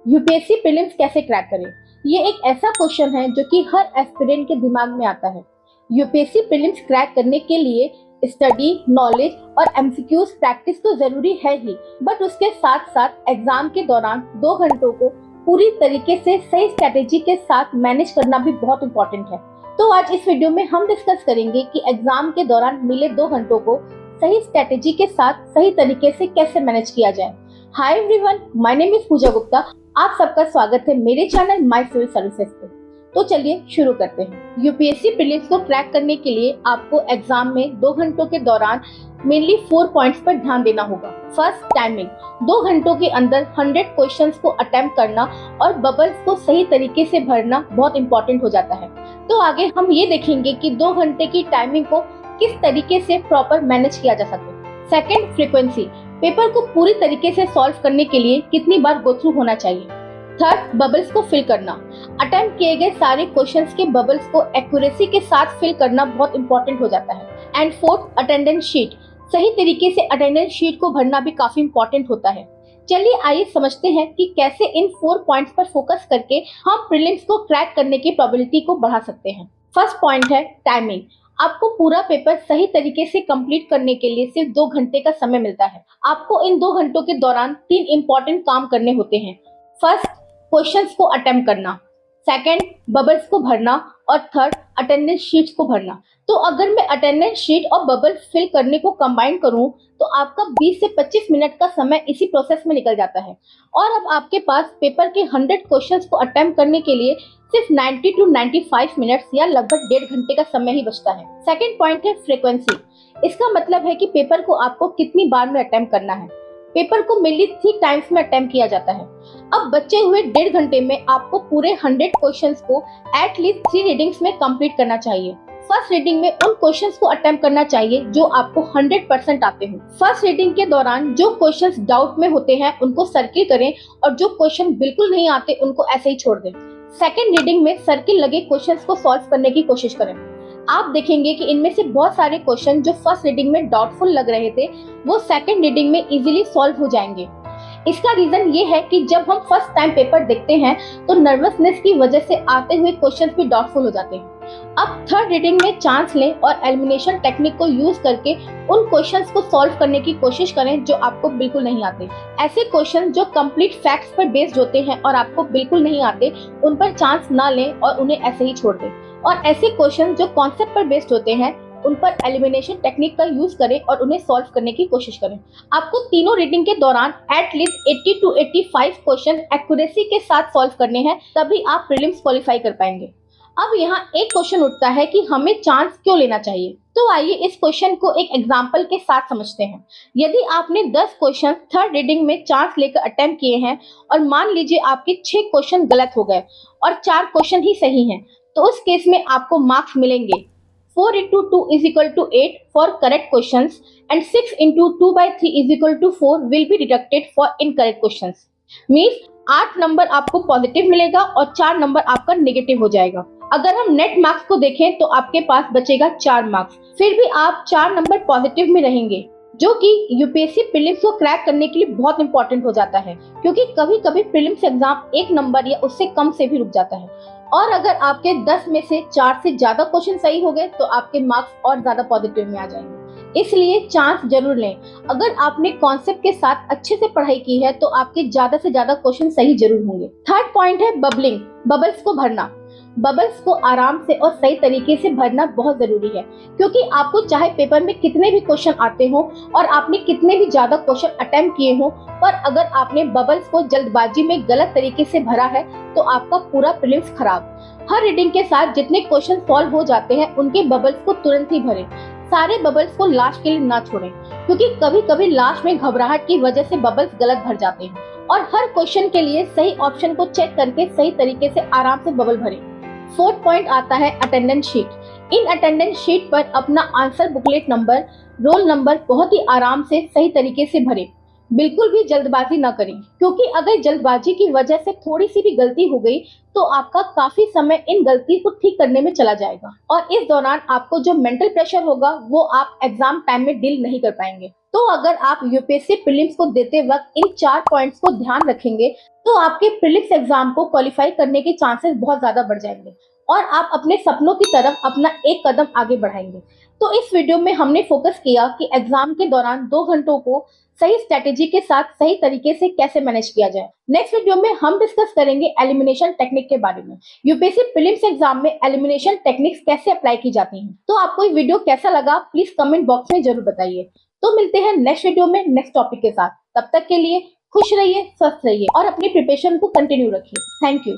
UPSC prelims कैसे crack करें? ये एक ऐसा क्वेश्चन है जो कि हर एस्पिरेंट के दिमाग में आता है। यूपीएससी प्रीलिम्स क्रैक करने के लिए स्टडी, नॉलेज और एमसीक्यूज प्रैक्टिस तो जरूरी है ही, बट उसके साथ साथ एग्जाम के दौरान 2 घंटों को पूरी तरीके से सही स्ट्रेटेजी के साथ मैनेज करना भी बहुत इंपॉर्टेंट है। तो आज इस वीडियो में हम डिस्कस करेंगे कि एग्जाम के दौरान मिले 2 घंटों को सही स्ट्रेटेजी के साथ सही तरीके से कैसे मैनेज किया जाए। Hi everyone, my name is Pooja Gupta. आप सबका स्वागत है मेरे चैनल माय सिविल सर्विसेज पे। तो चलिए शुरू करते हैं। यूपीएससी प्रीलिम्स को क्रैक करने के लिए आपको एग्जाम में 2 घंटों के दौरान मेनली 4 पॉइंट्स पर ध्यान देना होगा। First, timing. 2 घंटों के अंदर 100 क्वेश्चंस को अटेम्प्ट करना और बबल्स को सही तरीके से भरना बहुत इंपॉर्टेंट हो जाता है। तो आगे हम ये देखेंगे कि 2 घंटे की टाइमिंग को किस तरीके से प्रॉपर मैनेज किया जा सके। Second, frequency. पेपर को पूरी तरीके से सॉल्व करने के लिए कितनी बार गो थ्रू होना चाहिए। थर्ड, बबल्स को फिल करना। अटेम्प्ट किए गए सारे क्वेश्चंस के बबल्स को एक्यूरेसी के साथ फिल करना बहुत इंपॉर्टेंट हो जाता है। And fourth, attendance sheet. सही तरीके से अटेंडेंस शीट को भरना भी काफी इंपॉर्टेंट होता है। चलिए आइए समझते हैं कि कैसे इन 4 पॉइंट्स पर फोकस करके हम प्रीलिम्स को क्रैक करने की प्रोबेबिलिटी को बढ़ा सकते हैं। फर्स्ट पॉइंट है टाइमिंग। आपको पूरा पेपर सही तरीके से कंप्लीट करने के लिए सिर्फ 2 घंटे का समय मिलता है। आपको इन 2 घंटों के दौरान 3 इंपॉर्टेंट काम करने होते हैं। फर्स्ट, क्वेश्चंस को अटेम्प्ट करना। सेकंड, बबल्स को भरना। और थर्ड, अटेंडेंस शीट्स को भरना। तो अगर मैं अटेंडेंस शीट और बबल फिल करने को कंबाइन करूं तो आपका 20 से 25 मिनट का समय इसी प्रोसेस में निकल जाता है और अब आपके पास पेपर के 100 क्वेश्चंस को अटेम्प्ट करने के लिए सिर्फ 90 टू 95 मिनट्स या लगभग 1.5 घंटे का समय ही बचता है। सेकेंड पॉइंट है फ्रीक्वेंसी। इसका मतलब है कि पेपर को आपको कितनी बार में अटेम्प्ट करना है। पेपर को मेनली 3 टाइम्स में अटेम्प्ट किया जाता है। अब बचे हुए 1.5 घंटे में आपको पूरे 100 क्वेश्चंस को एटलीस्ट 3 रीडिंग्स में कंप्लीट करना चाहिए। फर्स्ट रीडिंग में उन क्वेश्चंस को अटेम्प्ट करना चाहिए जो आपको 100% आते हो। फर्स्ट रीडिंग के दौरान जो क्वेश्चंस डाउट में होते हैं उनको सर्किल करें और जो क्वेश्चन बिल्कुल नहीं आते उनको ऐसे ही छोड़ दें। सेकेंड रीडिंग में सर्किल लगे क्वेश्चंस को सॉल्व करने की कोशिश करें। आप देखेंगे कि इनमें से बहुत सारे क्वेश्चन जो फर्स्ट रीडिंग में डाउटफुल लग रहे थे वो सेकेंड रीडिंग में इजीली सॉल्व हो जाएंगे। इसका रीजन ये है कि जब हम फर्स्ट टाइम पेपर देखते हैं तो नर्वसनेस की वजह से आते हुए क्वेश्चंस भी डाउटफुल हो जाते हैं। अब थर्ड रीडिंग में चांस लें और एलिमिनेशन टेक्निक को यूज करके उन क्वेश्चंस को सॉल्व करने की कोशिश करें जो आपको बिल्कुल नहीं आते। ऐसे क्वेश्चन जो कंप्लीट फैक्ट्स पर बेस्ड होते हैं और आपको बिल्कुल नहीं आते उन पर चांस ना लें और उन्हें ऐसे ही छोड़ दें। और ऐसे क्वेश्चन जो कॉन्सेप्ट पर बेस्ड होते हैं उन पर एलिमिनेशन टेक्निक का यूज करें और उन्हें सॉल्व करने की कोशिश करें। आपको तीनों रीडिंग के दौरान एटलीस्ट 80 टू 85 क्वेश्चन एक्यूरेसी के साथ सॉल्व करने हैं, तभी आप प्रीलिम्स क्वालिफाई कर पाएंगे। अब यहाँ एक क्वेश्चन उठता है कि हमें चांस क्यों लेना चाहिए। तो आइए इस क्वेश्चन को एक एग्जांपल के साथ समझते हैं। यदि आपने 10 क्वेश्चन थर्ड रीडिंग में चांस लेकर अटेम्प्ट किए हैं और मान लीजिए आपके 6 क्वेश्चन गलत हो गए और 4 क्वेश्चन ही सही हैं, तो उस केस में आपको मार्क्स मिलेंगे 4 into 2 is equal to 8 for correct questions and 6 into 2 by 3 is equal to 4 will be deducted for incorrect questions. Means 8 number आपको पॉजिटिव मिलेगा और 4 नंबर आपका नेगेटिव हो जाएगा। अगर हम नेट मार्क्स को देखें तो आपके पास बचेगा 4 मार्क्स। फिर भी आप 4 नंबर पॉजिटिव में रहेंगे, जो कि यूपीएससी प्रीलिम्स को क्रैक करने के लिए बहुत इंपॉर्टेंट हो जाता है, क्योंकि कभी कभी प्रीलिम्स एग्जाम 1 नंबर या उससे कम से भी रुक जाता है। और अगर आपके 10 में से 4 से ज्यादा क्वेश्चन सही हो गए तो आपके मार्क्स और ज्यादा पॉजिटिव में आ जाएंगे। इसलिए चांस जरूर लें। अगर आपने कॉन्सेप्ट के साथ अच्छे से पढ़ाई की है तो आपके ज्यादा से ज्यादा क्वेश्चन सही जरूर होंगे। थर्ड पॉइंट है बबलिंग, बबल्स को भरना। बबल्स को आराम से और सही तरीके से भरना बहुत जरूरी है, क्योंकि आपको चाहे पेपर में कितने भी क्वेश्चन आते हो और आपने कितने भी ज्यादा क्वेश्चन अटेम्प्ट किए हो, पर अगर आपने बबल्स को जल्दबाजी में गलत तरीके से भरा है तो आपका पूरा प्रीलिम्स खराब। हर रीडिंग के साथ जितने क्वेश्चन सॉल्व हो जाते हैं उनके बबल्स को तुरंत ही भरें। सारे बबल्स को लास्ट के लिए ना छोड़ें, क्योंकि कभी कभी लास्ट में घबराहट की वजह से बबल्स गलत भर जाते हैं। और हर क्वेश्चन के लिए सही ऑप्शन को चेक करके सही तरीके से आराम से बबल भरें। फोर्थ पॉइंट आता है अटेंडेंस शीट। इन अटेंडेंस शीट पर अपना answer booklet number, roll number बहुत ही आराम से सही तरीके से भरें। बिल्कुल भी जल्दबाजी ना करें, क्योंकि अगर जल्दबाजी की वजह से थोड़ी सी भी गलती हो गई तो आपका काफी समय इन गलती को ठीक करने में चला जाएगा और इस दौरान आपको जो मेंटल प्रेशर होगा वो आप एग्जाम टाइम में डील नहीं कर पाएंगे। तो अगर आप यूपीएससी प्रीलिम्स को देते वक्त इन 4 पॉइंट्स को ध्यान रखेंगे तो आपके प्रीलिम्स एग्जाम को क्वालिफाई करने के चांसेस बहुत ज्यादा बढ़ जाएंगे और आप अपने सपनों की तरफ अपना एक कदम आगे बढ़ाएंगे। तो इस वीडियो में हमने फोकस किया कि एग्जाम के दौरान 2 घंटों को सही स्ट्रेटेजी के साथ सही तरीके से कैसे मैनेज किया जाए। नेक्स्ट वीडियो में हम डिस्कस करेंगे एलिमिनेशन टेक्निक के बारे में। यूपीएससी प्रीलिम्स एग्जाम में एलिमिनेशन टेक्निक्स कैसे अप्लाई की जाती हैं। तो आपको ये वीडियो कैसा लगा प्लीज कमेंट बॉक्स में जरूर बताइए। तो मिलते हैं नेक्स्ट वीडियो में नेक्स्ट टॉपिक के साथ। तब तक के लिए खुश रहिए, स्वस्थ रहिए और अपनी प्रिपरेशन को कंटिन्यू रखिए। Thank you.